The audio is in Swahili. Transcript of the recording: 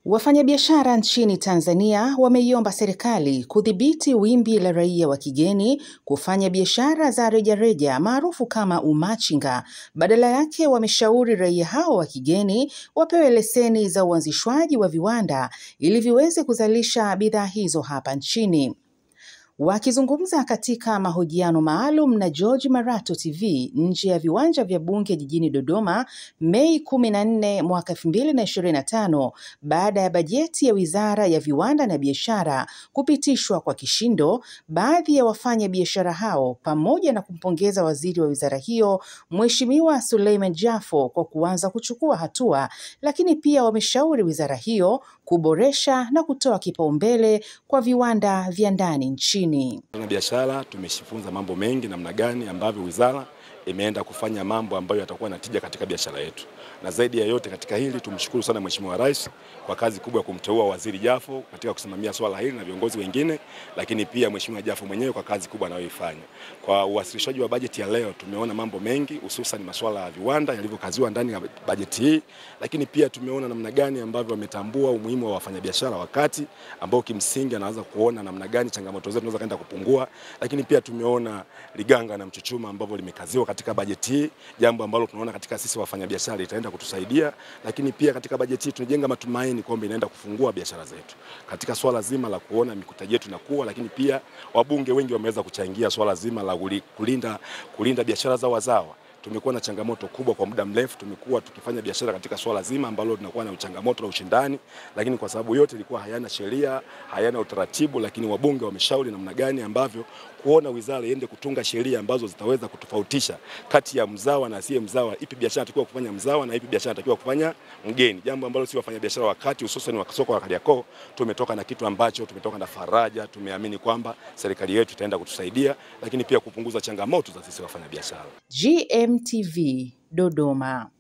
Wafanyabiashara nchini Tanzania wameiomba serikali kudhibiti wimbi la raia wa kigeni kufanya biashara za rejareja maarufu kama umachinga. Badala yake wameshauri raia hao wa kigeni wapewe leseni za uanzishwaji wa viwanda ili viweze kuzalisha bidhaa hizo hapa nchini. Wakizungumza katika mahojiano maalum na George Marato TV nje ya viwanja vya bunge jijini Dodoma, Mei 14 mwaka 2025, baada ya bajeti ya Wizara ya Viwanda na Biashara kupitishwa kwa kishindo, baadhi ya wafanya biashara hao pamoja na kumpongeza waziri wa wizara hiyo Mheshimiwa Suleiman Jafo kwa kuanza kuchukua hatua, lakini pia wameshauri wizara hiyo kuboresha na kutoa kipaumbele kwa viwanda vya ndani nchini. Na biashara tumeshifunza mambo mengi namna gani ambavyo wizara imeenda kufanya mambo ambayo yatakuwa na tija katika biashara yetu. Na zaidi ya yote katika hili tumshukuru sana Mheshimiwa Rais kwa kazi kubwa ya kumteua Waziri Jafo katika kusimamia swala hili na viongozi wengine, lakini pia Mheshimiwa Jafo mwenyewe kwa kazi kubwa anayoifanya. Kwa uwasilishaji wa bajeti ya leo tumeona mambo mengi, hususan masuala ya viwanda yalivyokaziwa ndani ya bajeti hii, lakini pia tumeona namna gani ambavyo wametambua umuhimu wa wafanyabiashara wakati ambao kimsingi anaanza kuona namna gani changamoto zetu zinaweza kwenda kupungua, lakini pia tumeona liganga na mchuchuma ambavyo limekaziwa katika bajeti hii, jambo ambalo tunaona katika sisi wafanyabiashara itaenda kutusaidia, lakini pia katika bajeti hii tunajenga matumaini kwamba inaenda kufungua biashara zetu. Katika swala zima la kuona mitaji yetu inakuwa, lakini pia wabunge wengi wameweza kuchangia swala zima la kulinda biashara za wazawa. Tumekuwa na changamoto kubwa kwa muda mrefu, tumekuwa tukifanya biashara katika swala zima ambalo tunakuwa na changamoto la ushindani, lakini kwa sababu yote ilikuwa hayana sheria, hayana utaratibu, lakini wabunge wameshauri namna gani ambavyo kuona wizara iende kutunga sheria ambazo zitaweza kutofautisha kati ya mzawa na asiye mzawa, ipi biashara inatakiwa kufanya mzawa na ipi biashara inatakiwa kufanya mgeni, jambo ambalo si wafanya biashara wakati hususan wa soko la Kariakoo tumetoka na kitu ambacho tumetoka na faraja. Tumeamini kwamba serikali yetu itaenda kutusaidia, lakini pia kupunguza changamoto za sisi wafanya biashara. GMTV Dodoma.